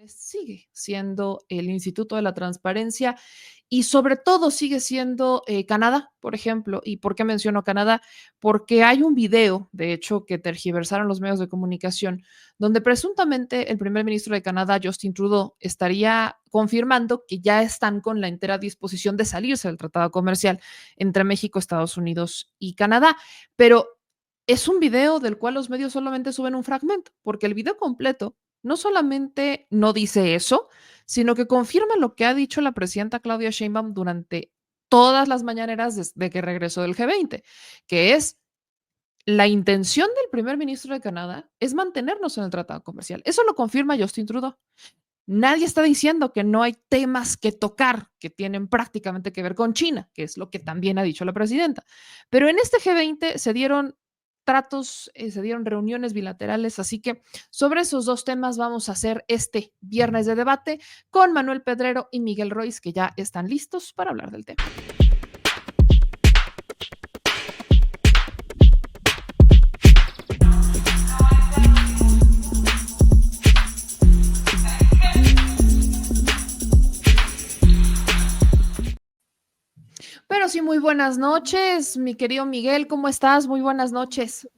sigue siendo el Instituto de la Transparencia y sobre todo sigue siendo Canadá, por ejemplo. ¿Y por qué menciono Canadá? Porque hay un video, de hecho, que tergiversaron los medios de comunicación, donde presuntamente el primer ministro de Canadá, Justin Trudeau, estaría confirmando que ya están con la entera disposición de salirse del tratado comercial entre México, Estados Unidos y Canadá. Pero es un video del cual los medios solamente suben un fragmento, porque el video completo no solamente no dice eso, sino que confirma lo que ha dicho la presidenta Claudia Sheinbaum durante todas las mañaneras desde que regresó del G20, que es la intención del primer ministro de Canadá es mantenernos en el tratado comercial. Eso lo confirma Justin Trudeau. Nadie está diciendo que no hay temas que tocar que tienen prácticamente que ver con China, que es lo que también ha dicho la presidenta. Pero en este G20 se dieron tratos, se dieron reuniones bilaterales, así que sobre esos dos temas vamos a hacer este viernes de debate con Manuel Pedrero y Miguel Royce, que ya están listos para hablar del tema. Pero sí, muy buenas noches, mi querido Miguel, ¿cómo estás? Muy buenas noches.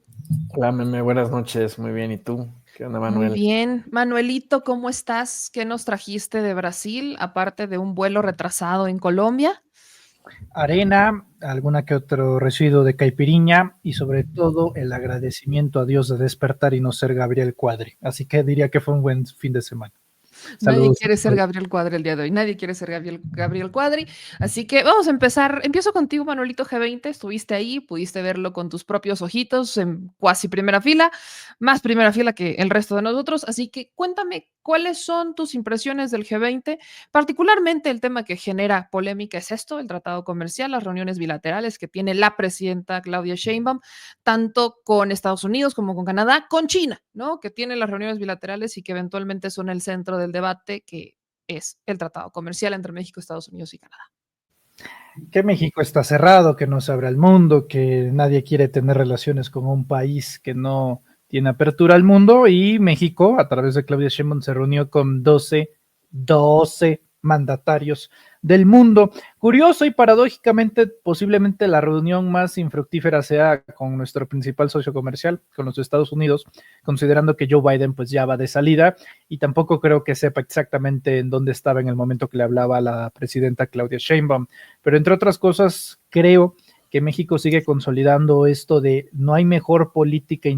Hola, Meme, buenas noches, muy bien, ¿y tú? ¿Qué onda, Manuel? Muy bien. Manuelito, ¿cómo estás? ¿Qué nos trajiste de Brasil, aparte de un vuelo retrasado en Colombia? Arena, alguna que otro residuo de caipiriña y sobre todo el agradecimiento a Dios de despertar y no ser Gabriel Cuadri. Así que diría que fue un buen fin de semana. Nadie quiere ser Gabriel Cuadri el día de hoy, nadie quiere ser Gabriel Cuadri, así que vamos a empezar. Empiezo contigo, Manuelito G20, estuviste ahí, pudiste verlo con tus propios ojitos en cuasi primera fila, más primera fila que el resto de nosotros, así que cuéntame cuáles son tus impresiones del G20, particularmente el tema que genera polémica es esto, el tratado comercial, las reuniones bilaterales que tiene la presidenta Claudia Sheinbaum, tanto con Estados Unidos como con Canadá, con China, ¿no? Que tiene las reuniones bilaterales y que eventualmente son el centro del debate, que es el tratado comercial entre México, Estados Unidos y Canadá. Que México está cerrado, que no se abre al mundo, que nadie quiere tener relaciones con un país que no tiene apertura al mundo, y México, a través de Claudia Sheinbaum, se reunió con 12 mandatarios del mundo. Curioso y paradójicamente, posiblemente la reunión más infructífera sea con nuestro principal socio comercial, con los Estados Unidos, considerando que Joe Biden pues ya va de salida y tampoco creo que sepa exactamente en dónde estaba en el momento que le hablaba a la presidenta Claudia Sheinbaum. Pero entre otras cosas, creo que México sigue consolidando esto de no hay mejor política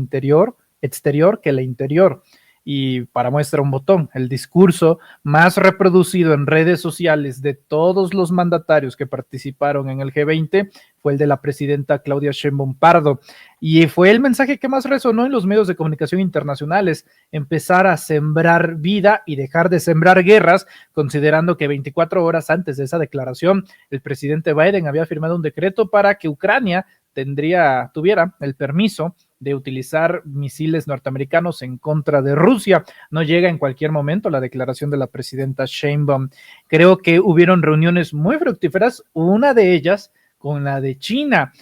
exterior que la interior. Y para muestra un botón, el discurso más reproducido en redes sociales de todos los mandatarios que participaron en el G20 fue el de la presidenta Claudia Sheinbaum Pardo, y fue el mensaje que más resonó en los medios de comunicación internacionales: empezar a sembrar vida y dejar de sembrar guerras, considerando que 24 horas antes de esa declaración, el presidente Biden había firmado un decreto para que Ucrania tuviera el permiso de utilizar misiles norteamericanos en contra de Rusia. No llega en cualquier momento la declaración de la presidenta Sheinbaum. Creo que hubieron reuniones muy fructíferas, una de ellas con la de China.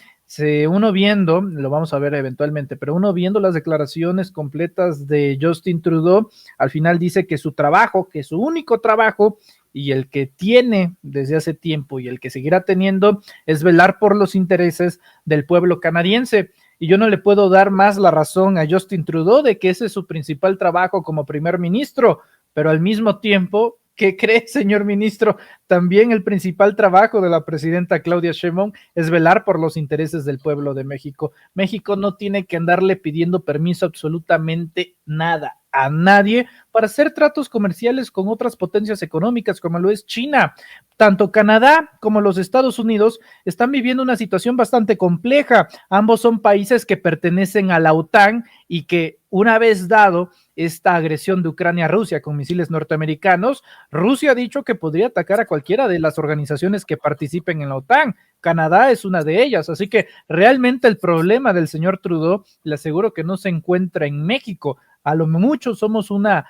Uno viendo, lo vamos a ver eventualmente, pero uno viendo las declaraciones completas de Justin Trudeau, al final dice que su trabajo, que su único trabajo y el que tiene desde hace tiempo y el que seguirá teniendo, es velar por los intereses del pueblo canadiense. Y yo no le puedo dar más la razón a Justin Trudeau de que ese es su principal trabajo como primer ministro, pero al mismo tiempo, ¿qué cree, señor ministro? También el principal trabajo de la presidenta Claudia Sheinbaum es velar por los intereses del pueblo de México. México no tiene que andarle pidiendo permiso absolutamente nada a nadie para hacer tratos comerciales con otras potencias económicas como lo es China. Tanto Canadá como los Estados Unidos están viviendo una situación bastante compleja. Ambos son países que pertenecen a la OTAN y que, una vez dado esta agresión de Ucrania a Rusia con misiles norteamericanos, Rusia ha dicho que podría atacar a cualquiera de las organizaciones que participen en la OTAN. Canadá es una de ellas, así que realmente el problema del señor Trudeau, le aseguro que no se encuentra en México. A lo mucho somos una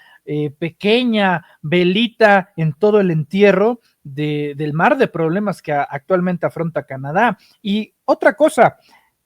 pequeña velita en todo el entierro del mar de problemas que actualmente afronta Canadá. Y otra cosa,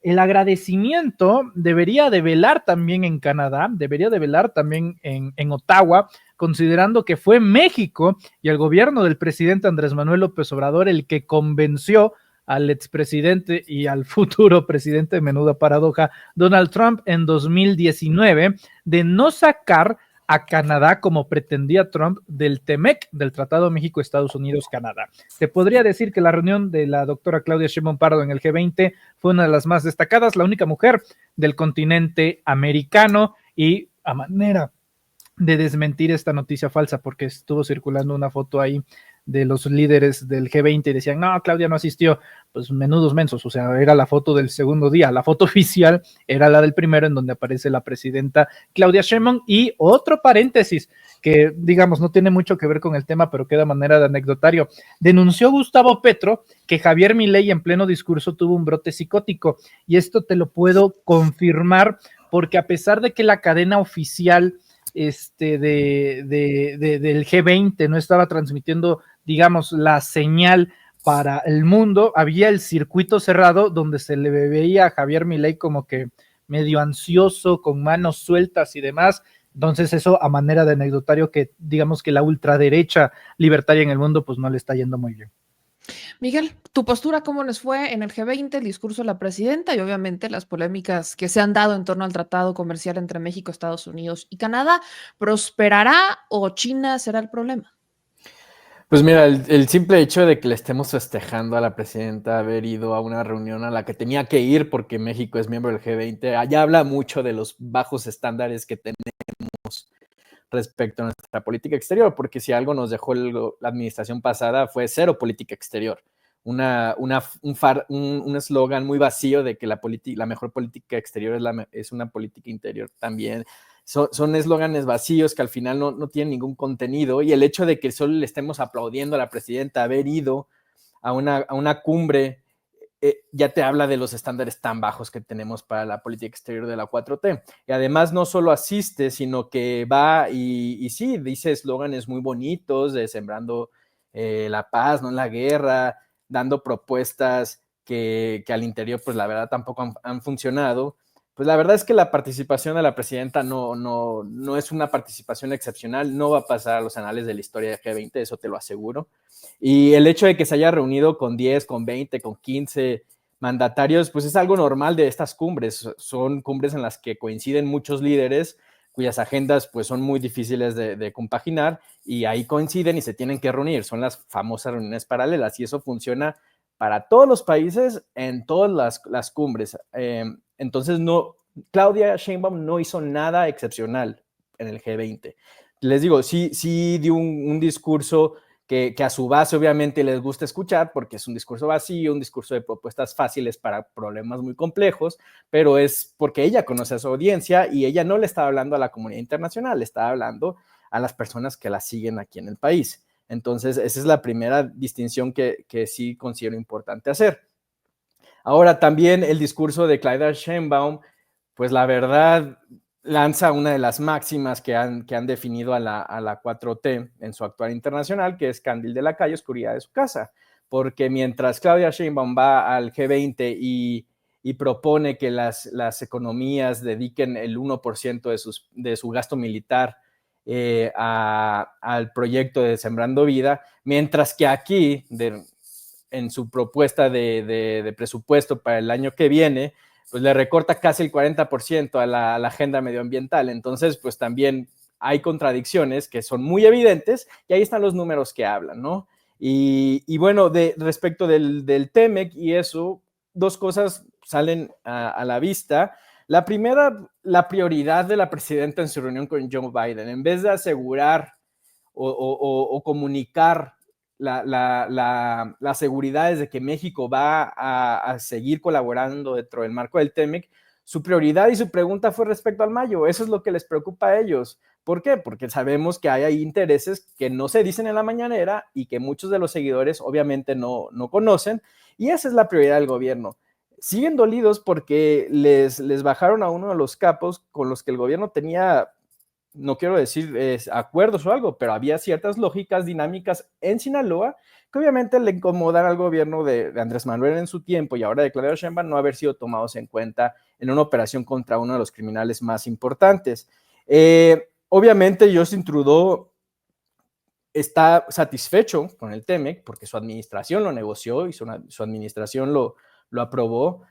el agradecimiento debería de velar también en Canadá, debería de velar también en Ottawa, considerando que fue México y el gobierno del presidente Andrés Manuel López Obrador el que convenció al expresidente y al futuro presidente, menuda paradoja, Donald Trump en 2019, de no sacar a Canadá como pretendía Trump del TEMEC, del Tratado México-Estados Unidos-Canadá. Te podría decir que la reunión de la doctora Claudia Sheinbaum Pardo en el G20 fue una de las más destacadas, la única mujer del continente americano, y a manera de desmentir esta noticia falsa, porque estuvo circulando una foto ahí de los líderes del G20 y decían, no, Claudia no asistió, pues menudos mensos, o sea, era la foto del segundo día, la foto oficial era la del primero, en donde aparece la presidenta Claudia Sheinbaum. Y otro paréntesis, que digamos no tiene mucho que ver con el tema, pero queda manera de anecdotario, denunció Gustavo Petro que Javier Milei en pleno discurso tuvo un brote psicótico, y esto te lo puedo confirmar, porque a pesar de que la cadena oficial del G20 no estaba transmitiendo, digamos, la señal para el mundo, había el circuito cerrado donde se le veía a Javier Milei como que medio ansioso, con manos sueltas y demás. Entonces eso a manera de anecdotario, que digamos que la ultraderecha libertaria en el mundo pues no le está yendo muy bien. Miguel, ¿tu postura cómo les fue en el G20, el discurso de la presidenta y obviamente las polémicas que se han dado en torno al tratado comercial entre México, Estados Unidos y Canadá? ¿Prosperará o China será el problema? Pues mira, el simple hecho de que le estemos festejando a la presidenta haber ido a una reunión a la que tenía que ir porque México es miembro del G20, allá habla mucho de los bajos estándares que tenemos respecto a nuestra política exterior, porque si algo nos dejó la administración pasada fue cero política exterior. Un eslogan muy vacío de que la mejor política exterior es una política interior también. Son eslóganes vacíos que al final no tienen ningún contenido, y el hecho de que solo le estemos aplaudiendo a la presidenta haber ido a una cumbre ya te habla de los estándares tan bajos que tenemos para la política exterior de la 4T. Y además no solo asiste, sino que va y sí, dice eslóganes muy bonitos de sembrando la paz, no la guerra, dando propuestas que al interior, pues la verdad tampoco han funcionado. Pues la verdad es que la participación de la presidenta no es una participación excepcional, no va a pasar a los anales de la historia de G20, eso te lo aseguro. Y el hecho de que se haya reunido con 10, con 20, con 15 mandatarios, pues es algo normal de estas cumbres. Son cumbres en las que coinciden muchos líderes cuyas agendas pues son muy difíciles de compaginar, y ahí coinciden y se tienen que reunir. Son las famosas reuniones paralelas, y eso funciona para todos los países en todas las cumbres. Entonces, Claudia Sheinbaum no hizo nada excepcional en el G20. Les digo, sí dio un discurso que a su base obviamente les gusta escuchar, porque es un discurso vacío, un discurso de propuestas fáciles para problemas muy complejos, pero es porque ella conoce a su audiencia y ella no le estaba hablando a la comunidad internacional, le estaba hablando a las personas que la siguen aquí en el país. Entonces, esa es la primera distinción que sí considero importante hacer. Ahora, también el discurso de Claudia Sheinbaum, pues la verdad lanza una de las máximas que han definido a la 4T en su actuar internacional, que es candil de la calle, oscuridad de su casa. Porque mientras Claudia Sheinbaum va al G20 y propone que las economías dediquen el 1% de su gasto militar al proyecto de Sembrando Vida, mientras que aquí, en su propuesta de presupuesto para el año que viene, pues le recorta casi el 40% a la agenda medioambiental. Entonces, pues también hay contradicciones que son muy evidentes, y ahí están los números que hablan, ¿no? Y bueno, respecto del TEMEC y eso, dos cosas salen a la vista. La primera, la prioridad de la presidenta en su reunión con Joe Biden, en vez de asegurar o comunicar las seguridades de que México va a seguir colaborando dentro del marco del TEMEC, su prioridad y su pregunta fue respecto al mayo. Eso es lo que les preocupa a ellos. ¿Por qué? Porque sabemos que hay intereses que no se dicen en la mañanera y que muchos de los seguidores obviamente no conocen, y esa es la prioridad del gobierno. Siguen dolidos porque les bajaron a uno de los capos con los que el gobierno tenía, no quiero decir acuerdos o algo, pero había ciertas lógicas dinámicas en Sinaloa que obviamente le incomodan al gobierno de Andrés Manuel en su tiempo, y ahora de Claudia Sheinbaum, no haber sido tomados en cuenta en una operación contra uno de los criminales más importantes. Obviamente Justin Trudeau está satisfecho con el TEMEC porque su administración lo negoció y su administración lo aprobó.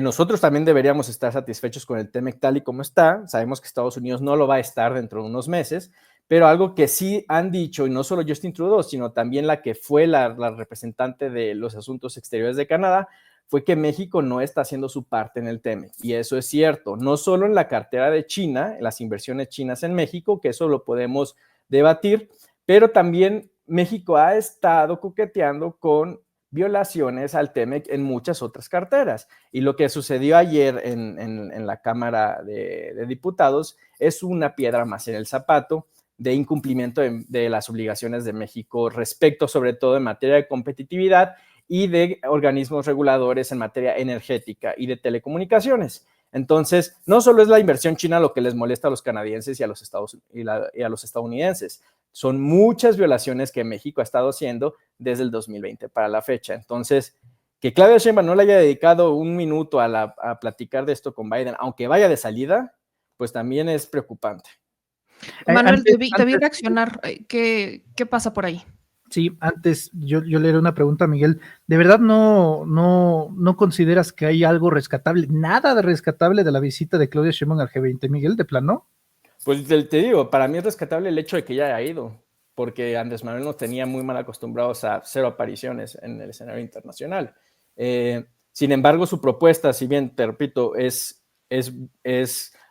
Nosotros también deberíamos estar satisfechos con el TEMEC tal y como está. Sabemos que Estados Unidos no lo va a estar dentro de unos meses, pero algo que sí han dicho, y no solo Justin Trudeau, sino también la que fue la representante de los asuntos exteriores de Canadá, fue que México no está haciendo su parte en el TEMEC. Y eso es cierto, no solo en la cartera de China, en las inversiones chinas en México, que eso lo podemos debatir, pero también México ha estado coqueteando con violaciones al TEMEC en muchas otras carteras. Y lo que sucedió ayer en la Cámara de Diputados es una piedra más en el zapato de incumplimiento de las obligaciones de México respecto, sobre todo en materia de competitividad y de organismos reguladores en materia energética y de telecomunicaciones. Entonces, no solo es la inversión china lo que les molesta a los canadienses y a los estadounidenses, son muchas violaciones que México ha estado haciendo desde el 2020 para la fecha. Entonces, que Claudia Sheinbaum no le haya dedicado un minuto a platicar de esto con Biden, aunque vaya de salida, pues también es preocupante. Manuel, te vi reaccionar. ¿Qué pasa por ahí? Sí, antes yo le haré una pregunta a Miguel. ¿De verdad no consideras que hay algo rescatable, nada de rescatable de la visita de Claudia Sheinbaum al G20, Miguel, de plano? Pues te digo, para mí es rescatable el hecho de que ya haya ido, porque Andrés Manuel nos tenía muy mal acostumbrados a 0 apariciones en el escenario internacional. Sin embargo, su propuesta, si bien, te repito, es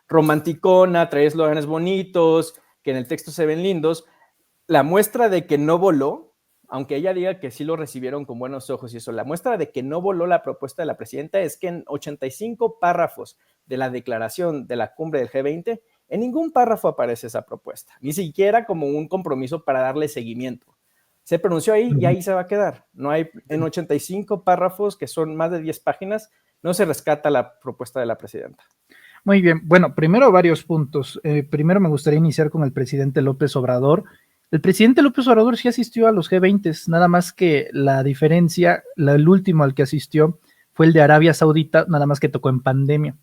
romanticona, trae eslóganes bonitos, que en el texto se ven lindos, la muestra de que no voló, aunque ella diga que sí lo recibieron con buenos ojos y eso, la muestra de que no voló la propuesta de la presidenta es que en 85 párrafos de la declaración de la cumbre del G20, en ningún párrafo aparece esa propuesta, ni siquiera como un compromiso para darle seguimiento. Se pronunció ahí y ahí se va a quedar. No hay, en 85 párrafos, que son más de 10 páginas, no se rescata la propuesta de la presidenta. Muy bien, bueno, primero varios puntos. Primero me gustaría iniciar con el presidente López Obrador. El presidente López Obrador sí asistió a los G20, nada más que la diferencia, el último al que asistió fue el de Arabia Saudita, nada más que tocó en pandemia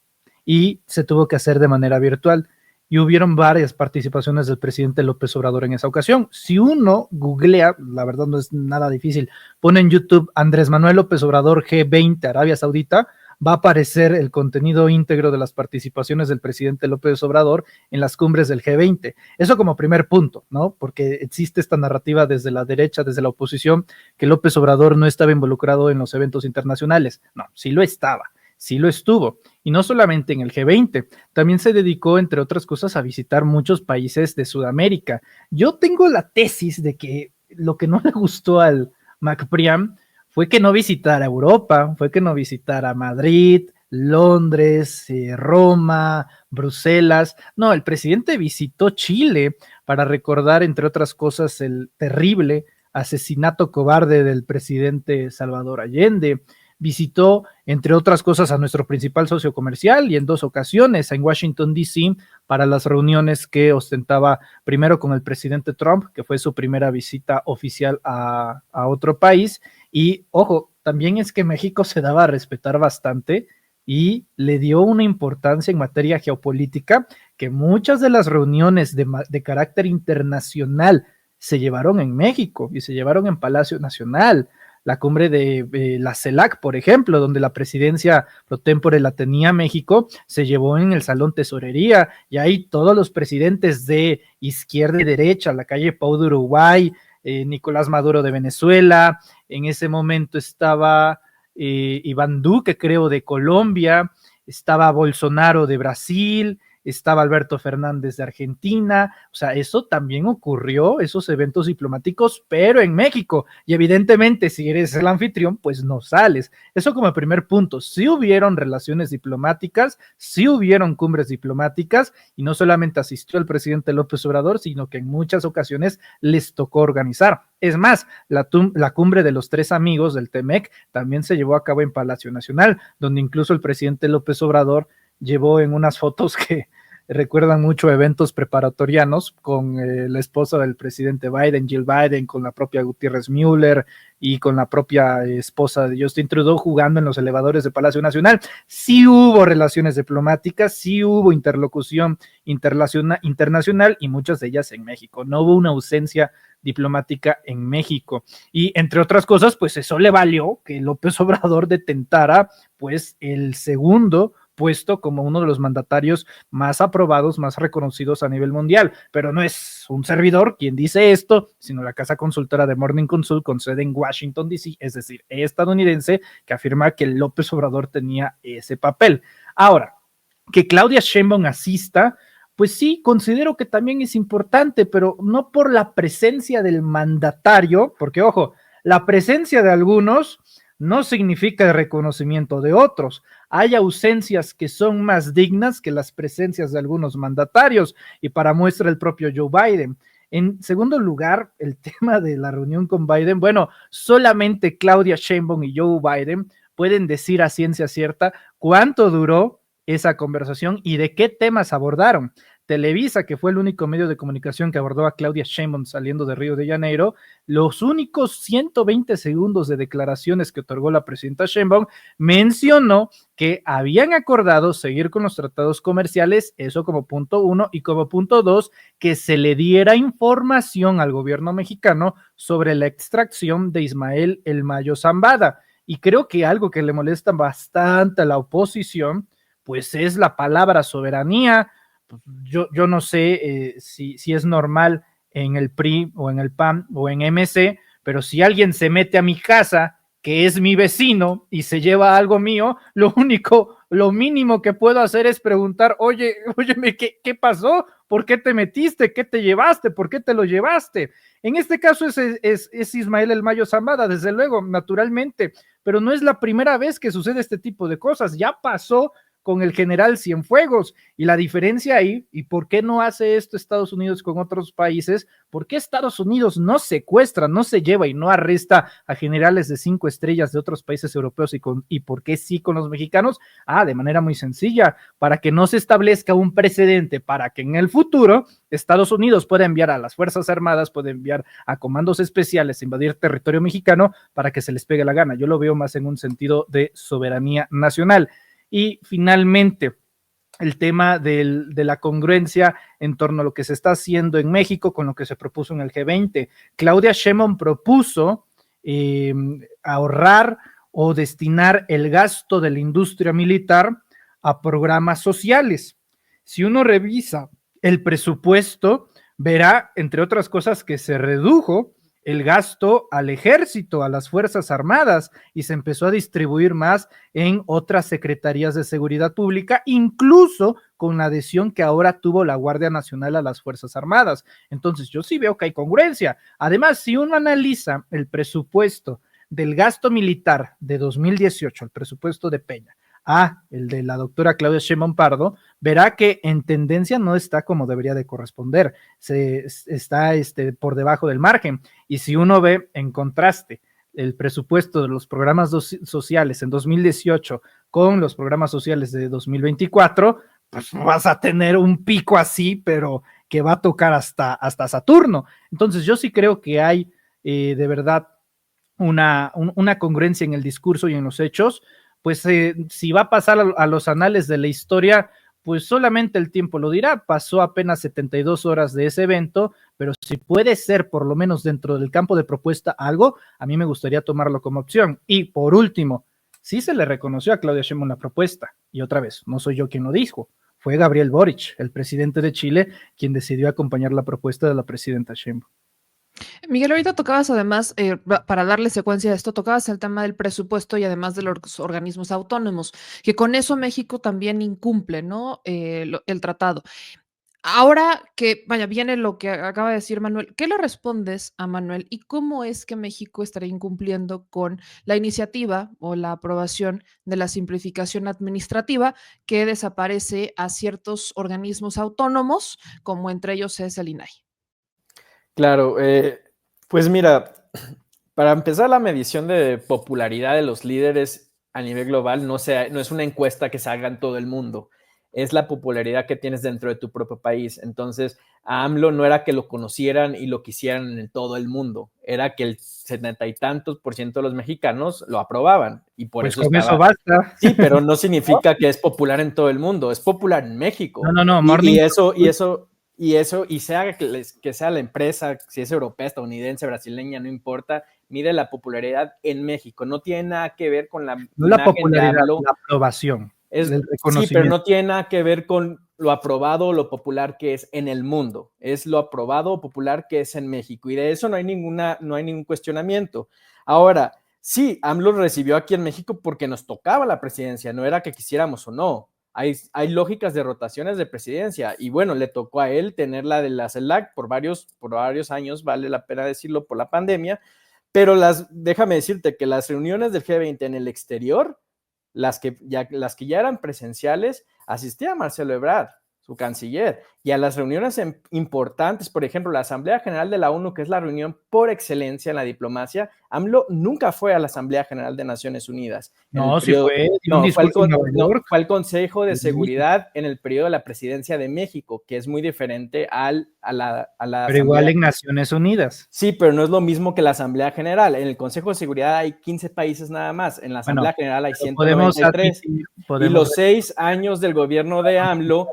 y se tuvo que hacer de manera virtual. Y hubieron varias participaciones del presidente López Obrador en esa ocasión. Si uno googlea, la verdad no es nada difícil, pone en YouTube Andrés Manuel López Obrador G20 Arabia Saudita, va a aparecer el contenido íntegro de las participaciones del presidente López Obrador en las cumbres del G20. Eso como primer punto, ¿no? Porque existe esta narrativa desde la derecha, desde la oposición, que López Obrador no estaba involucrado en los eventos internacionales. No, sí lo estaba. Sí lo estuvo, y no solamente en el G20, también se dedicó, entre otras cosas, a visitar muchos países de Sudamérica. Yo tengo la tesis de que lo que no le gustó al MacPriam fue que no visitara Europa, fue que no visitara Madrid, Londres, Roma, Bruselas. No, el presidente visitó Chile para recordar, entre otras cosas, el terrible asesinato cobarde del presidente Salvador Allende. Visitó, entre otras cosas, a nuestro principal socio comercial y en 2 ocasiones en Washington, D.C., para las reuniones que ostentaba primero con el presidente Trump, que fue su primera visita oficial a otro país. Y, ojo, también es que México se daba a respetar bastante y le dio una importancia en materia geopolítica que muchas de las reuniones de carácter internacional se llevaron en México y se llevaron en Palacio Nacional. La cumbre de la CELAC, por ejemplo, donde la presidencia pro tempore la tenía México, se llevó en el Salón Tesorería, y ahí todos los presidentes de izquierda y derecha, la calle Pau de Uruguay, Nicolás Maduro de Venezuela, en ese momento estaba Iván Duque, creo, de Colombia, estaba Bolsonaro de Brasil, estaba Alberto Fernández de Argentina. O sea, eso también ocurrió, esos eventos diplomáticos, pero en México, y evidentemente si eres el anfitrión, pues no sales. Eso como primer punto. Sí hubieron relaciones diplomáticas, sí hubieron cumbres diplomáticas, y no solamente asistió el presidente López Obrador, sino que en muchas ocasiones les tocó organizar. Es más, la cumbre de los 3 amigos del TEMEC también se llevó a cabo en Palacio Nacional, donde incluso el presidente López Obrador llevó en unas fotos que recuerdan mucho eventos preparatorianos con la esposa del presidente Biden, Jill Biden, con la propia Gutiérrez Müller y con la propia esposa de Justin Trudeau jugando en los elevadores de Palacio Nacional. Sí hubo relaciones diplomáticas, sí hubo interlocución internacional y muchas de ellas en México. No hubo una ausencia diplomática en México. Y entre otras cosas, pues eso le valió que López Obrador detentara pues el segundo puesto como uno de los mandatarios más aprobados, más reconocidos a nivel mundial, pero no es un servidor quien dice esto, sino la casa consultora de Morning Consult con sede en Washington, D.C., es decir, estadounidense, que afirma que López Obrador tenía ese papel. Ahora, que Claudia Sheinbaum asista, pues sí, considero que también es importante, pero no por la presencia del mandatario, porque ojo, la presencia de algunos no significa el reconocimiento de otros. Hay ausencias que son más dignas que las presencias de algunos mandatarios, y para muestra el propio Joe Biden. En segundo lugar, el tema de la reunión con Biden, bueno, solamente Claudia Sheinbaum y Joe Biden pueden decir a ciencia cierta cuánto duró esa conversación y de qué temas abordaron. Televisa, que fue el único medio de comunicación que abordó a Claudia Sheinbaum saliendo de Río de Janeiro, los únicos 120 segundos de declaraciones que otorgó la presidenta Sheinbaum, mencionó que habían acordado seguir con los tratados comerciales, eso como punto 1, y como punto 2, que se le diera información al gobierno mexicano sobre la extracción de Ismael El Mayo Zambada. Y creo que algo que le molesta bastante a la oposición, pues es la palabra soberanía. Yo no sé si es normal en el PRI o en el PAN o en MC, pero si alguien se mete a mi casa, que es mi vecino, y se lleva algo mío, lo mínimo que puedo hacer es preguntar, óyeme, ¿qué pasó? ¿Por qué te metiste? ¿Qué te llevaste? ¿Por qué te lo llevaste? En este caso es Ismael El Mayo Zambada, desde luego, naturalmente, pero no es la primera vez que sucede este tipo de cosas. Ya pasó con el general Cienfuegos, y la diferencia ahí, y por qué no hace esto Estados Unidos con otros países, por qué Estados Unidos no secuestra, no se lleva y no arresta a generales de 5 estrellas de otros países europeos, y por qué sí con los mexicanos, de manera muy sencilla, para que no se establezca un precedente, para que en el futuro Estados Unidos pueda enviar a las Fuerzas Armadas, puede enviar a comandos especiales a invadir territorio mexicano para que se les pegue la gana. Yo lo veo más en un sentido de soberanía nacional. Y finalmente, el tema de la congruencia en torno a lo que se está haciendo en México con lo que se propuso en el G20. Claudia Sheinbaum propuso ahorrar o destinar el gasto de la industria militar a programas sociales. Si uno revisa el presupuesto, verá, entre otras cosas, que se redujo el gasto al ejército, a las Fuerzas Armadas, y se empezó a distribuir más en otras secretarías de seguridad pública, incluso con la adhesión que ahora tuvo la Guardia Nacional a las Fuerzas Armadas. Entonces, yo sí veo que hay congruencia. Además, si uno analiza el presupuesto del gasto militar de 2018, el presupuesto de Peña, el de la doctora Claudia Sheinbaum Pardo, verá que en tendencia no está como debería de corresponder, está por debajo del margen. Y si uno ve en contraste el presupuesto de los programas sociales en 2018 con los programas sociales de 2024, pues vas a tener un pico así, pero que va a tocar hasta Saturno. Entonces yo sí creo que hay de verdad una congruencia en el discurso y en los hechos. Pues si va a pasar a los anales de la historia, pues solamente el tiempo lo dirá. Pasó apenas 72 horas de ese evento, pero si puede ser por lo menos dentro del campo de propuesta algo, a mí me gustaría tomarlo como opción. Y por último, sí se le reconoció a Claudia Sheinbaum la propuesta, y otra vez, no soy yo quien lo dijo, fue Gabriel Boric, el presidente de Chile, quien decidió acompañar la propuesta de la presidenta Sheinbaum. Miguel, ahorita tocabas además, para darle secuencia a esto, tocabas el tema del presupuesto y además de los organismos autónomos, que con eso México también incumple, ¿no? El tratado. Ahora que, vaya, viene lo que acaba de decir Manuel, ¿qué le respondes a Manuel y cómo es que México estaría incumpliendo con la iniciativa o la aprobación de la simplificación administrativa que desaparece a ciertos organismos autónomos, como entre ellos es el INAI? Claro, pues mira, para empezar, la medición de popularidad de los líderes a nivel global no es una encuesta que se haga en todo el mundo. es la popularidad que tienes dentro de tu propio país. Entonces, a AMLO no era que lo conocieran y lo quisieran en todo el mundo, era que el 70 y tantos % de los mexicanos lo aprobaban. Y por Pues eso con estaba... eso basta. Sí, pero no significa que es popular en todo el mundo, es popular en México. No, Y sea que sea la empresa, si es europea, estadounidense, brasileña, no importa, mide la popularidad en México. No tiene nada que ver con la no la imagen popularidad, de AMLO. la aprobación, el Sí, reconocimiento. pero no tiene nada que ver con lo aprobado o lo popular que es en el mundo. Es lo aprobado o popular que es en México. Y de eso no hay ningún cuestionamiento. Ahora, sí, AMLO recibió aquí en México porque nos tocaba la presidencia, no era que quisiéramos o no. Hay lógicas de rotaciones de presidencia y bueno, le tocó a él tener la de la CELAC por varios años, vale la pena decirlo, por la pandemia, pero déjame decirte que las reuniones del G20 en el exterior, las que ya eran presenciales, asistía a Marcelo Ebrard, su canciller, y a las reuniones importantes, por ejemplo, la Asamblea General de la ONU, que es la reunión por excelencia en la diplomacia. AMLO nunca fue a la Asamblea General de Naciones Unidas. No, sí fue, dio un discurso en Nueva York. Fue al Consejo de Seguridad en el periodo de la presidencia de México, que es muy diferente a la pero igual en Naciones Unidas. Sí, pero no es lo mismo que la Asamblea General. En el Consejo de Seguridad hay 15 países nada más. En la Asamblea General hay 193. Y los 6 años del gobierno de AMLO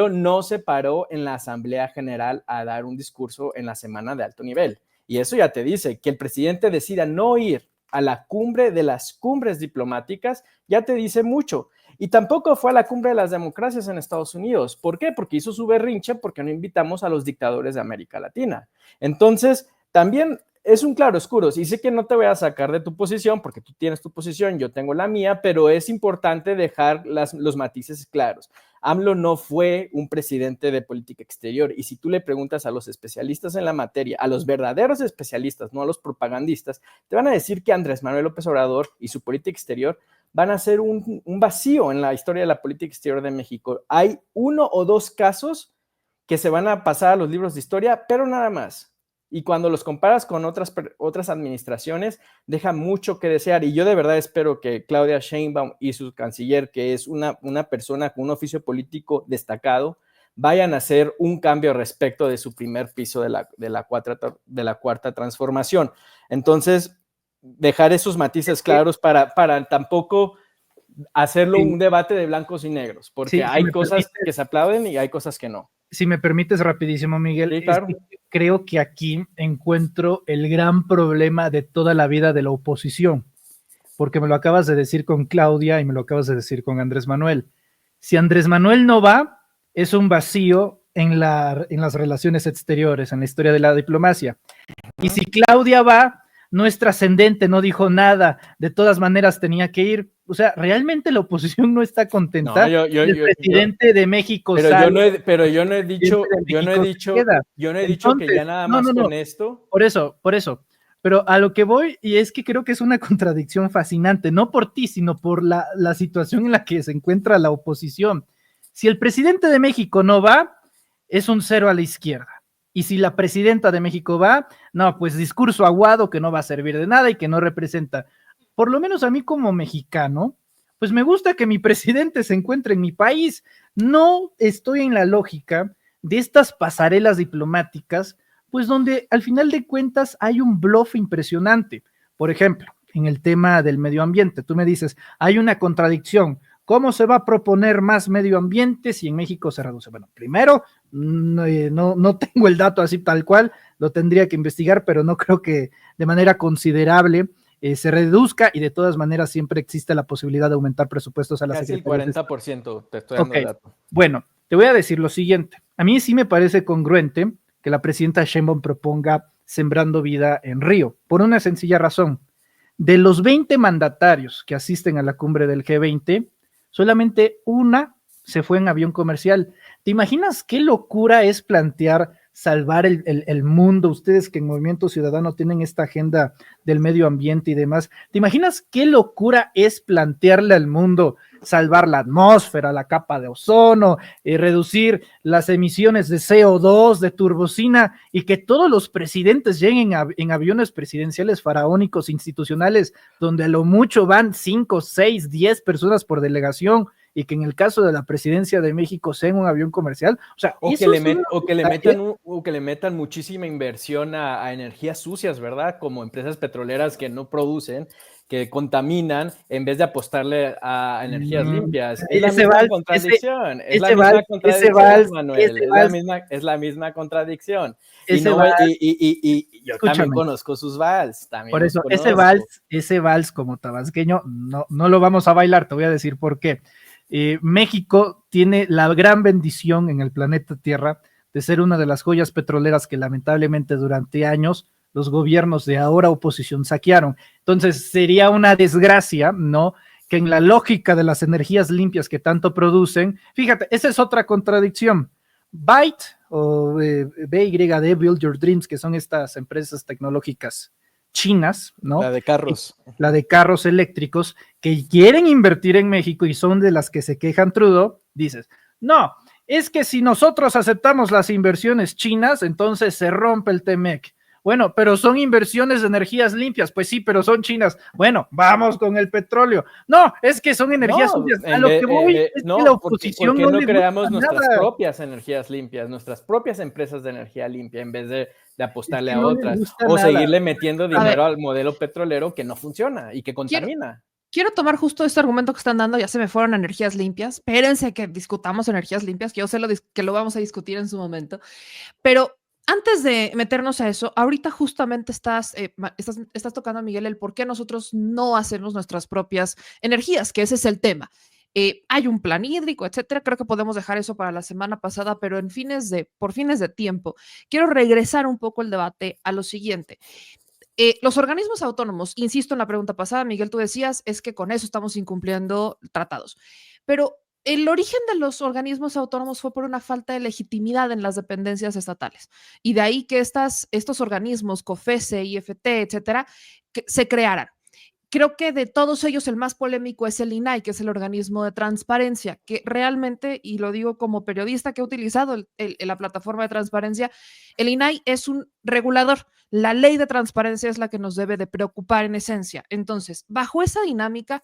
no se paró en la Asamblea General a dar un discurso en la semana de alto nivel. Y eso ya te dice que el presidente decida no ir a la cumbre de las cumbres diplomáticas, ya te dice mucho. Y tampoco fue a la cumbre de las democracias en Estados Unidos. ¿Por qué? Porque hizo su berrinche, porque no invitamos a los dictadores de América Latina. Entonces, también es un claroscuro. Y sé que no te voy a sacar de tu posición, porque tú tienes tu posición, yo tengo la mía, pero es importante dejar los matices claros. AMLO no fue un presidente de política exterior. Y si tú le preguntas a los especialistas en la materia, a los verdaderos especialistas, no a los propagandistas, te van a decir que Andrés Manuel López Obrador y su política exterior van a ser un vacío en la historia de la política exterior de México. Hay 1 o 2 casos que se van a pasar a los libros de historia, pero nada más. Y cuando los comparas con otras administraciones, deja mucho que desear. Y yo de verdad espero que Claudia Sheinbaum y su canciller, que es una persona con un oficio político destacado, vayan a hacer un cambio respecto de su primer piso de la cuarta transformación. Entonces, dejar esos matices claros para tampoco hacerlo un debate de blancos y negros, porque hay cosas que se aplauden y hay cosas que no. Si me permites rapidísimo, Miguel, sí, claro. Creo que aquí encuentro el gran problema de toda la vida de la oposición, porque me lo acabas de decir con Claudia y me lo acabas de decir con Andrés Manuel. Si Andrés Manuel no va, es un vacío en las relaciones exteriores, en la historia de la diplomacia. Y si Claudia va, no es trascendente, no dijo nada, de todas maneras tenía que ir. O sea, realmente la oposición no está contenta. El presidente de México sale. Pero yo no he dicho que ya nada más con esto. Por eso. Pero a lo que voy, y es que creo que es una contradicción fascinante, no por ti, sino por la situación en la que se encuentra la oposición. Si el presidente de México no va, es un 0 a la izquierda. Y si la presidenta de México va, no, pues discurso aguado que no va a servir de nada y que no representa. Por lo menos a mí como mexicano, pues me gusta que mi presidente se encuentre en mi país. No estoy en la lógica de estas pasarelas diplomáticas, pues donde al final de cuentas hay un bluff impresionante. Por ejemplo, en el tema del medio ambiente, tú me dices, hay una contradicción. ¿Cómo se va a proponer más medio ambiente si en México se reduce? Bueno, primero, no tengo el dato así tal cual, lo tendría que investigar, pero no creo que de manera considerable se reduzca, y de todas maneras siempre existe la posibilidad de aumentar presupuestos a la Secretaría. Casi el 40%, te estoy dando el dato. Bueno, te voy a decir lo siguiente. A mí sí me parece congruente que la presidenta Sheinbaum proponga Sembrando Vida en Río, por una sencilla razón. De los 20 mandatarios que asisten a la cumbre del G20, solamente una se fue en avión comercial. ¿Te imaginas qué locura es plantear salvar el mundo? Ustedes que en Movimiento Ciudadano tienen esta agenda del medio ambiente y demás, ¿te imaginas qué locura es plantearle al mundo salvar la atmósfera, la capa de ozono, reducir las emisiones de CO2, de turbocina, y que todos los presidentes lleguen en aviones presidenciales faraónicos institucionales, donde a lo mucho van 5, 6, 10 personas por delegación, y que en el caso de la presidencia de México sea en un avión comercial. O sea, o que le metan muchísima inversión a energías sucias, ¿verdad? Como empresas petroleras que no producen, que contaminan, en vez de apostarle a energías limpias. Es la misma contradicción, Manuel, es la misma contradicción. Y yo también conozco sus vals, por eso, ese vals como tabasqueño, no lo vamos a bailar, te voy a decir por qué. México tiene la gran bendición en el planeta Tierra de ser una de las joyas petroleras que lamentablemente durante años los gobiernos de ahora oposición saquearon. Entonces sería una desgracia, ¿no?, que en la lógica de las energías limpias que tanto producen, fíjate, esa es otra contradicción. Byte o BYD, Build Your Dreams, que son estas empresas tecnológicas chinas, ¿no? La de carros. La de carros eléctricos, que quieren invertir en México y son de las que se quejan Trudeau, dices, no, es que si nosotros aceptamos las inversiones chinas, entonces se rompe el TEMEC. Bueno, pero son inversiones de energías limpias, pues sí, pero son chinas. Bueno, vamos con el petróleo. No, es que son energías limpias. A lo que voy es que la oposición no creamos nuestras propias energías limpias, nuestras propias empresas de energía limpia, en vez de apostarle a otras, o seguirle metiendo dinero al modelo petrolero que no funciona y que contamina. Quiero tomar justo este argumento que están dando, ya se me fueron energías limpias, espérense que discutamos energías limpias, que yo sé que lo vamos a discutir en su momento, pero antes de meternos a eso, ahorita justamente estás tocando, Miguel, el por qué nosotros no hacemos nuestras propias energías, que ese es el tema. Hay un plan hídrico, etcétera. Creo que podemos dejar eso para la semana pasada, pero por fines de tiempo, quiero regresar un poco el debate a lo siguiente. Los organismos autónomos, insisto en la pregunta pasada, Miguel, tú decías, es que con eso estamos incumpliendo tratados, pero el origen de los organismos autónomos fue por una falta de legitimidad en las dependencias estatales. Y de ahí que estos organismos, COFESE, IFT, etcétera, que se crearan. Creo que de todos ellos el más polémico es el INAI, que es el organismo de transparencia, que realmente, y lo digo como periodista que he utilizado la plataforma de transparencia, el INAI es un regulador. La ley de transparencia es la que nos debe de preocupar en esencia. Entonces, bajo esa dinámica,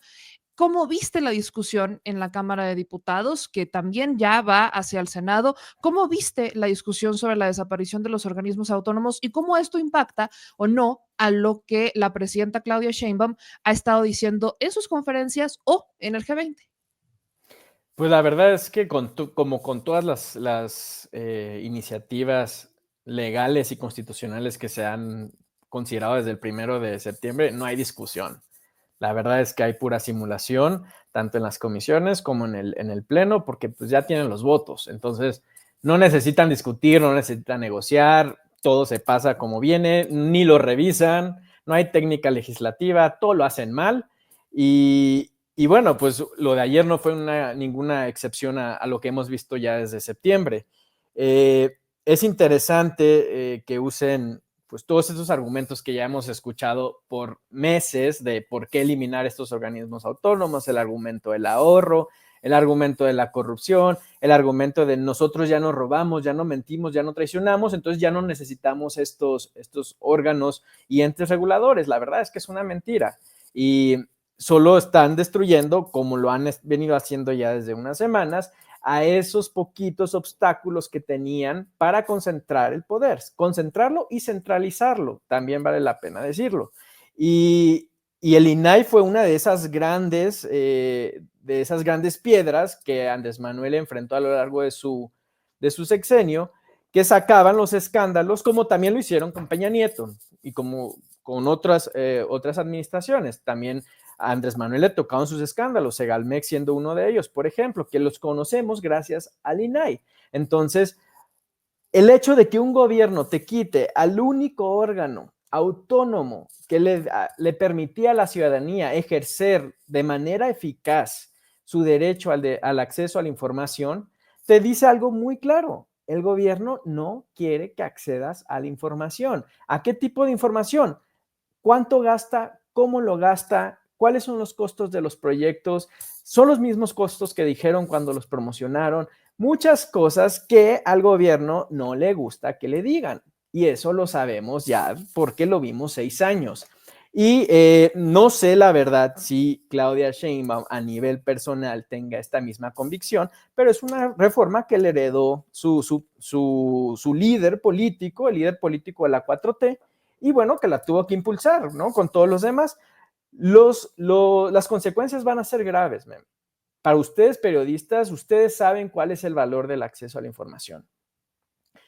¿cómo viste la discusión en la Cámara de Diputados, que también ya va hacia el Senado? ¿Cómo viste la discusión sobre la desaparición de los organismos autónomos y cómo esto impacta o no a lo que la presidenta Claudia Sheinbaum ha estado diciendo en sus conferencias o en el G20? Pues la verdad es que como con todas las iniciativas legales y constitucionales que se han considerado desde el 1 de septiembre, no hay discusión. La verdad es que hay pura simulación, tanto en las comisiones como en el pleno, porque pues ya tienen los votos. Entonces, no necesitan discutir, no necesitan negociar, todo se pasa como viene, ni lo revisan, no hay técnica legislativa, todo lo hacen mal. Y bueno, pues lo de ayer no fue ninguna excepción a lo que hemos visto ya desde septiembre. Es interesante que usen pues todos esos argumentos que ya hemos escuchado por meses de por qué eliminar estos organismos autónomos, el argumento del ahorro, el argumento de la corrupción, el argumento de nosotros ya no robamos, ya no mentimos, ya no traicionamos, entonces ya no necesitamos estos órganos y entes reguladores. La verdad es que es una mentira y solo están destruyendo, como lo han venido haciendo ya desde unas semanas, a esos poquitos obstáculos que tenían para concentrar el poder, concentrarlo y centralizarlo, también vale la pena decirlo. Y el INAI fue una de esas grandes piedras que Andrés Manuel enfrentó a lo largo de su sexenio, que sacaban los escándalos, como también lo hicieron con Peña Nieto y como con otras administraciones. También a Andrés Manuel le tocaron sus escándalos, Segalmex siendo uno de ellos, por ejemplo, que los conocemos gracias al INAI. Entonces, el hecho de que un gobierno te quite al único órgano autónomo que le permitía a la ciudadanía ejercer de manera eficaz su derecho al acceso a la información, te dice algo muy claro. El gobierno no quiere que accedas a la información. ¿A qué tipo de información? ¿Cuánto gasta? ¿Cómo lo gasta? ¿Cuáles son los costos de los proyectos? ¿Son los mismos costos que dijeron cuando los promocionaron? Muchas cosas que al gobierno no le gusta que le digan. Y eso lo sabemos ya porque lo vimos 6 años. Y no sé la verdad si Claudia Sheinbaum a nivel personal tenga esta misma convicción, pero es una reforma que le heredó su líder político, el líder político de la 4T, y bueno, que la tuvo que impulsar, ¿no? Con todos los demás. Las consecuencias van a ser graves, man. Para ustedes periodistas, ustedes saben cuál es el valor del acceso a la información.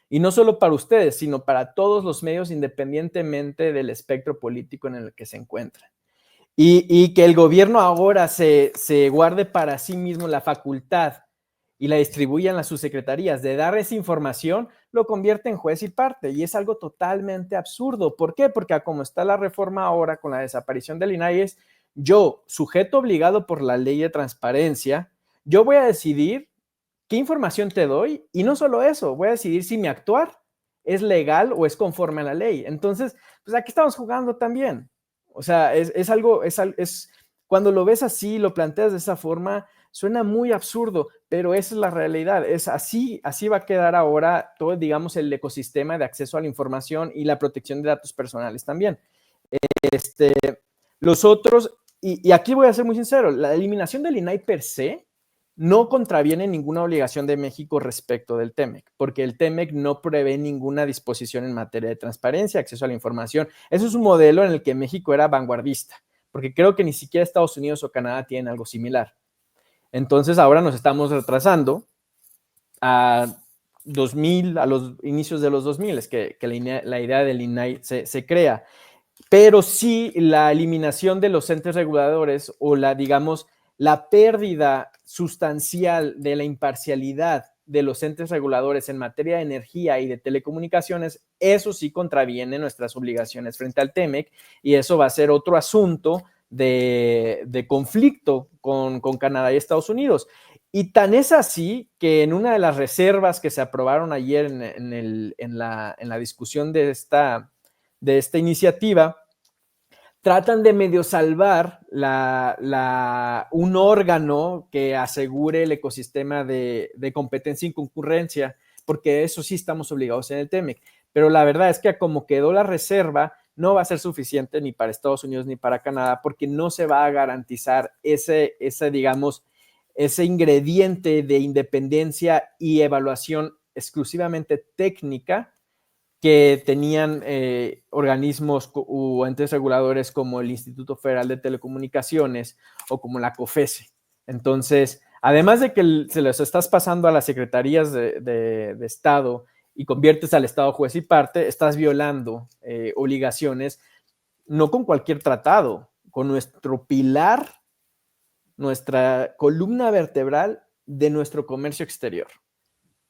Y no solo para ustedes, sino para todos los medios, independientemente del espectro político en el que se encuentran. Y que el gobierno ahora se guarde para sí mismo la facultad y la distribuya en las subsecretarías de dar esa información, lo convierte en juez y parte. Y es algo totalmente absurdo. ¿Por qué? Porque como está la reforma ahora con la desaparición del INAI, es yo, sujeto obligado por la ley de transparencia, yo voy a decidir qué información te doy, y no solo eso, voy a decidir si mi actuar es legal o es conforme a la ley. Entonces, pues aquí estamos jugando también. O sea, cuando lo ves así, lo planteas de esa forma, suena muy absurdo, pero esa es la realidad. Es así va a quedar ahora todo, digamos, el ecosistema de acceso a la información y la protección de datos personales también. Los otros, y aquí voy a ser muy sincero, la eliminación del INAI per se no contraviene ninguna obligación de México respecto del TEMEC, porque el TEMEC no prevé ninguna disposición en materia de transparencia, acceso a la información. Eso es un modelo en el que México era vanguardista, porque creo que ni siquiera Estados Unidos o Canadá tienen algo similar. Entonces ahora nos estamos retrasando a los inicios de los 2000, es que la idea del INAI se crea. Pero sí, la eliminación de los entes reguladores o la pérdida sustancial de la imparcialidad de los entes reguladores en materia de energía y de telecomunicaciones, eso sí contraviene nuestras obligaciones frente al TEMEC, y eso va a ser otro asunto de conflicto con Canadá y Estados Unidos. Y tan es así que en una de las reservas que se aprobaron ayer en la discusión de esta iniciativa, tratan de medio salvar un órgano que asegure el ecosistema de competencia y concurrencia, porque eso sí estamos obligados en el TEMEC. Pero la verdad es que como quedó la reserva, no va a ser suficiente ni para Estados Unidos ni para Canadá, porque no se va a garantizar ese ingrediente de independencia y evaluación exclusivamente técnica que tenían organismos o entes reguladores como el Instituto Federal de Telecomunicaciones o como la COFESE. Entonces, además de que se los estás pasando a las secretarías de Estado y conviertes al Estado juez y parte, estás violando obligaciones, no con cualquier tratado, con nuestro pilar, nuestra columna vertebral de nuestro comercio exterior.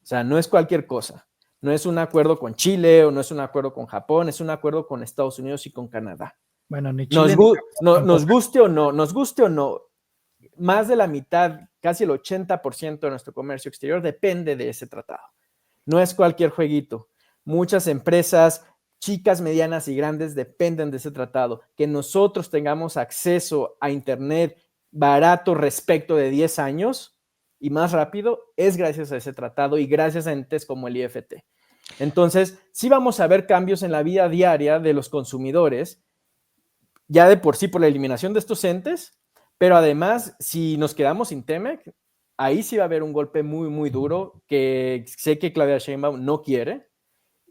O sea, no es cualquier cosa. No es un acuerdo con Chile o no es un acuerdo con Japón, es un acuerdo con Estados Unidos y con Canadá. Bueno, ni Chile nos guste o no, más de la mitad, casi el 80% de nuestro comercio exterior depende de ese tratado. No es cualquier jueguito. Muchas empresas, chicas, medianas y grandes, dependen de ese tratado. Que nosotros tengamos acceso a Internet barato respecto de 10 años y más rápido es gracias a ese tratado y gracias a entes como el IFT. Entonces, sí vamos a ver cambios en la vida diaria de los consumidores, ya de por sí por la eliminación de estos entes, pero además, si nos quedamos sin TEMEC, ahí sí va a haber un golpe muy, muy duro que sé que Claudia Sheinbaum no quiere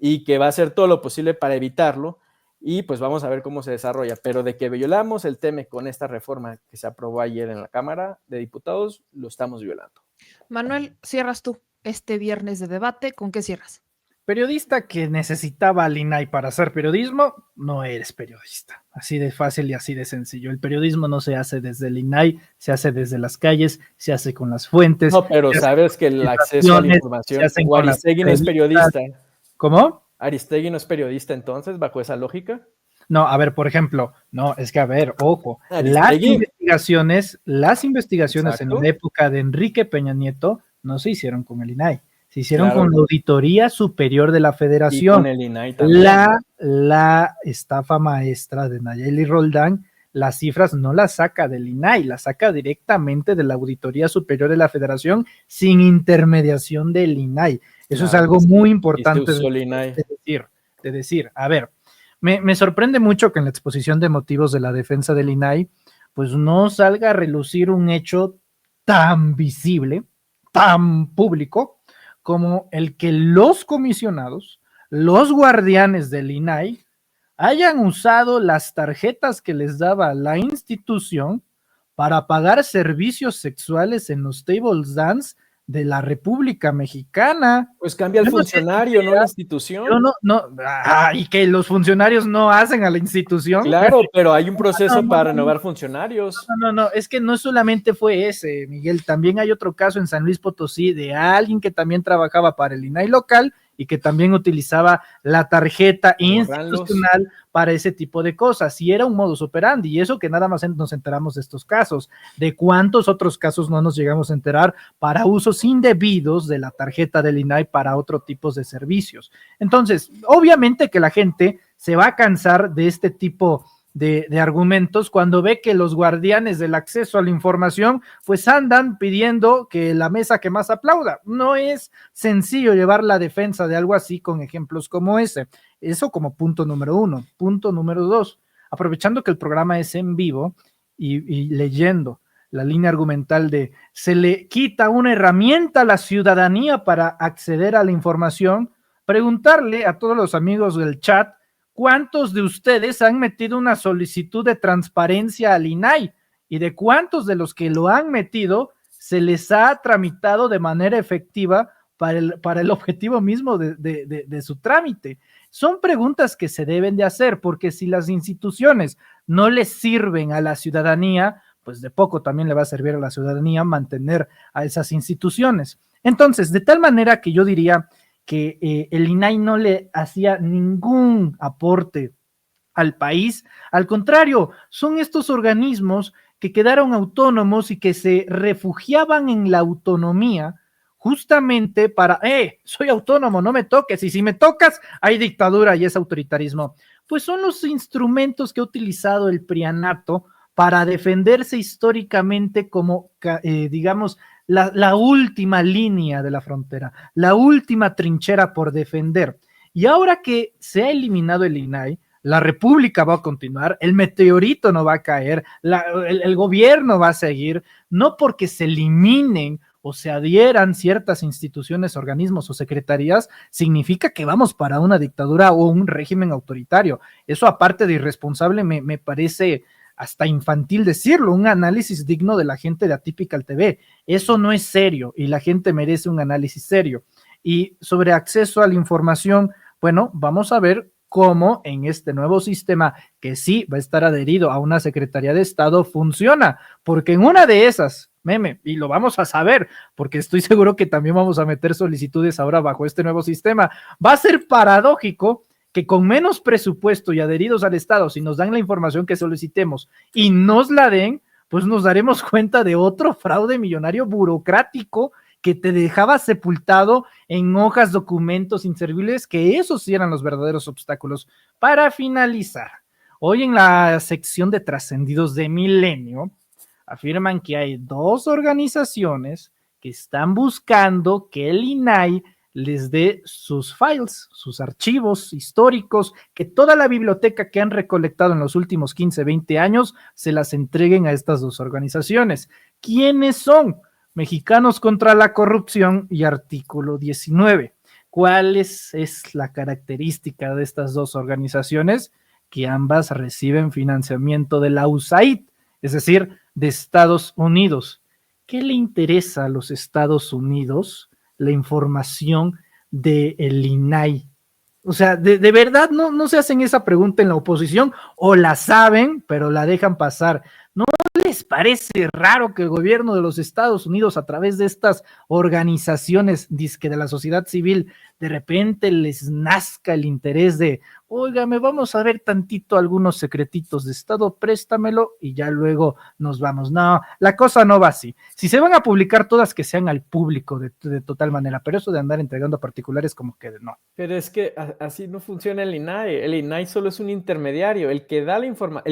y que va a hacer todo lo posible para evitarlo, y pues vamos a ver cómo se desarrolla. Pero de que violamos el TEMEC con esta reforma que se aprobó ayer en la Cámara de Diputados, lo estamos violando. Manuel, cierras tú este viernes de debate. ¿Con qué cierras? Periodista que necesitaba al INAI para hacer periodismo, no eres periodista. Así de fácil y así de sencillo. El periodismo no se hace desde el INAI, se hace desde las calles, se hace con las fuentes. No, pero sabes que el acceso a la información, o Aristegui no es periodista. ¿Cómo? Aristegui no es periodista, entonces, bajo esa lógica. No, a ver, por ejemplo, no, es que a ver, ojo, Aristegui. las investigaciones Exacto. en la época de Enrique Peña Nieto no se hicieron con el INAI, se hicieron con la Auditoría Superior de la Federación. Y con el INAI también. La estafa maestra de Nayeli Roldán, las cifras no las saca del INAI, las saca directamente de la Auditoría Superior de la Federación sin intermediación del INAI. Eso es algo muy importante de decir. A ver, Me sorprende mucho que en la exposición de motivos de la defensa del INAI, pues no salga a relucir un hecho tan visible, tan público, como el que los comisionados, los guardianes del INAI, hayan usado las tarjetas que les daba la institución para pagar servicios sexuales en los tables dance de la República Mexicana. Pues cambia el funcionario, no la institución. Y que los funcionarios no hacen a la institución. Claro, pero hay un proceso para renovar funcionarios. No, es que no solamente fue ese, Miguel, también hay otro caso en San Luis Potosí de alguien que también trabajaba para el INAI local y que también utilizaba la tarjeta institucional para ese tipo de cosas, y era un modus operandi, y eso que nada más nos enteramos de estos casos, de cuántos otros casos no nos llegamos a enterar para usos indebidos de la tarjeta del INAI para otro tipo de servicios. Entonces, obviamente que la gente se va a cansar de este tipo de argumentos cuando ve que los guardianes del acceso a la información pues andan pidiendo que la mesa que más aplauda. No es sencillo llevar la defensa de algo así con ejemplos como ese. Eso como punto número 1. Punto número 2, aprovechando que el programa es en vivo y leyendo la línea argumental de se le quita una herramienta a la ciudadanía para acceder a la información, preguntarle a todos los amigos del chat ¿cuántos de ustedes han metido una solicitud de transparencia al INAI? ¿Y de cuántos de los que lo han metido se les ha tramitado de manera efectiva para el objetivo mismo de su trámite? Son preguntas que se deben de hacer, porque si las instituciones no les sirven a la ciudadanía, pues de poco también le va a servir a la ciudadanía mantener a esas instituciones. Entonces, de tal manera que yo diría que el INAI no le hacía ningún aporte al país, al contrario, son estos organismos que quedaron autónomos y que se refugiaban en la autonomía justamente para, soy autónomo, no me toques, y si me tocas, hay dictadura y es autoritarismo. Pues son los instrumentos que ha utilizado el prianato para defenderse históricamente como, digamos, la última línea de la frontera, la última trinchera por defender. Y ahora que se ha eliminado el INAI, la república va a continuar, el meteorito no va a caer, el gobierno va a seguir, no porque se eliminen o se adhieran ciertas instituciones, organismos o secretarías, significa que vamos para una dictadura o un régimen autoritario. Eso, aparte de irresponsable, me parece hasta infantil decirlo, un análisis digno de la gente de Atypical TV. Eso no es serio y la gente merece un análisis serio. Y sobre acceso a la información, bueno, vamos a ver cómo en este nuevo sistema, que sí va a estar adherido a una Secretaría de Estado, funciona, porque en una de esas, y lo vamos a saber, porque estoy seguro que también vamos a meter solicitudes ahora bajo este nuevo sistema, va a ser paradójico que con menos presupuesto y adheridos al Estado, si nos dan la información que solicitemos y nos la den, pues nos daremos cuenta de otro fraude millonario burocrático que te dejaba sepultado en hojas, documentos inservibles, que esos sí eran los verdaderos obstáculos. Para finalizar, hoy en la sección de trascendidos de Milenio, afirman que hay 2 organizaciones que están buscando que el INAI les dé sus files, sus archivos históricos, que toda la biblioteca que han recolectado en los últimos 15, 20 años, se las entreguen a estas 2 organizaciones. ¿Quiénes son? Mexicanos contra la Corrupción y Artículo 19. ¿Cuál es la característica de estas 2 organizaciones? Que ambas reciben financiamiento de la USAID, es decir, de Estados Unidos. ¿Qué le interesa a los Estados Unidos la información del INAI? O sea, de verdad no se hacen esa pregunta en la oposición, o la saben, pero la dejan pasar. ¿No les parece raro que el gobierno de los Estados Unidos, a través de estas organizaciones dizque de la sociedad civil, de repente les nazca el interés de, óigame, vamos a ver tantito algunos secretitos de Estado, préstamelo y ya luego nos vamos? No, la cosa no va así. Si se van a publicar todas, que sean al público de total manera, pero eso de andar entregando a particulares como que no. Pero es que así no funciona el INAI. El INAI solo es un intermediario. El que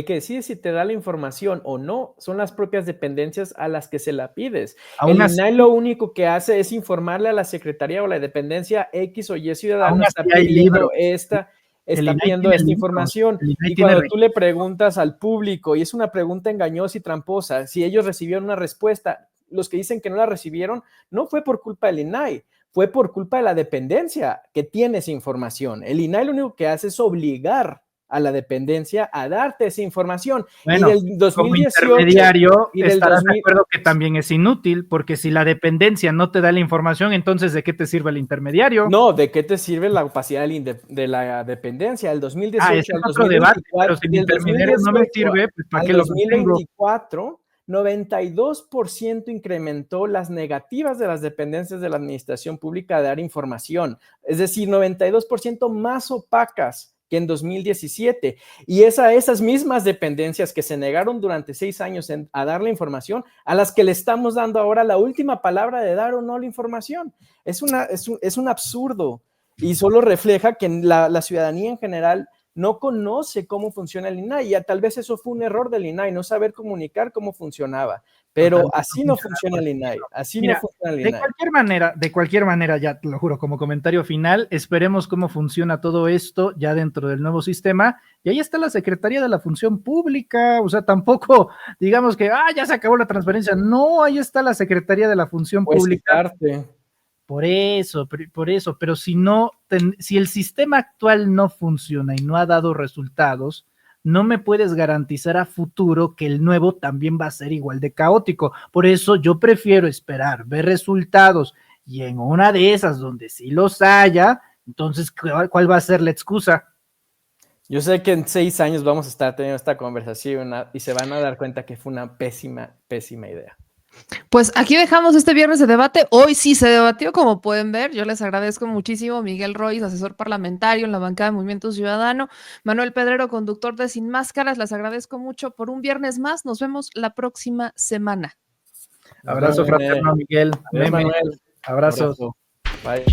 decide si te da la información o no son las propias dependencias a las que se la pides. El INAI lo único que hace es informarle a la secretaría o la dependencia X o Y ciudadana está pidiendo esta. está viendo esta información. Y cuando tú le preguntas al público, y es una pregunta engañosa y tramposa, si ellos recibieron una respuesta, los que dicen que no la recibieron, no fue por culpa del INAI, fue por culpa de la dependencia que tiene esa información. El INAI lo único que hace es obligar a la dependencia a darte esa información. Bueno, y del 2018, como intermediario, estarás de acuerdo que también es inútil, porque si la dependencia no te da la información, entonces ¿de qué te sirve el intermediario? No, ¿de qué te sirve la opacidad de la dependencia? Del 2018 ese es otro debate, pero si el intermediario no me sirve, pues ¿para qué lo tengo? 2024, 92% incrementó las negativas de las dependencias de la administración pública de dar información, es decir, 92% más opacas que en 2017, y esas mismas dependencias que se negaron durante 6 años a dar la información, a las que le estamos dando ahora la última palabra de dar o no la información. Es un absurdo, y solo refleja que la ciudadanía en general no conoce cómo funciona el INAI, y tal vez eso fue un error del INAI, no saber comunicar cómo funcionaba. Pero así no funciona el INAI, así no funciona el INAI. De cualquier manera, ya te lo juro, como comentario final, esperemos cómo funciona todo esto ya dentro del nuevo sistema, y ahí está la Secretaría de la Función Pública, o sea, tampoco digamos que, ya se acabó la transparencia, no, ahí está la Secretaría de la Función Pública. Por eso, pero si el sistema actual no funciona y no ha dado resultados, no me puedes garantizar a futuro que el nuevo también va a ser igual de caótico. Por eso yo prefiero esperar, ver resultados, y en una de esas donde sí los haya, entonces, ¿cuál va a ser la excusa? Yo sé que en 6 años vamos a estar teniendo esta conversación y se van a dar cuenta que fue una pésima idea. Pues aquí dejamos este viernes de debate. Hoy sí se debatió, como pueden ver. Yo les agradezco muchísimo. Miguel Royce, asesor parlamentario en la bancada de Movimiento Ciudadano. Manuel Pedrero, conductor de Sin Máscaras. Les agradezco mucho por un viernes más. Nos vemos la próxima semana. Abrazo fraterno, Miguel. Adiós, Manuel. Abrazos. Bye.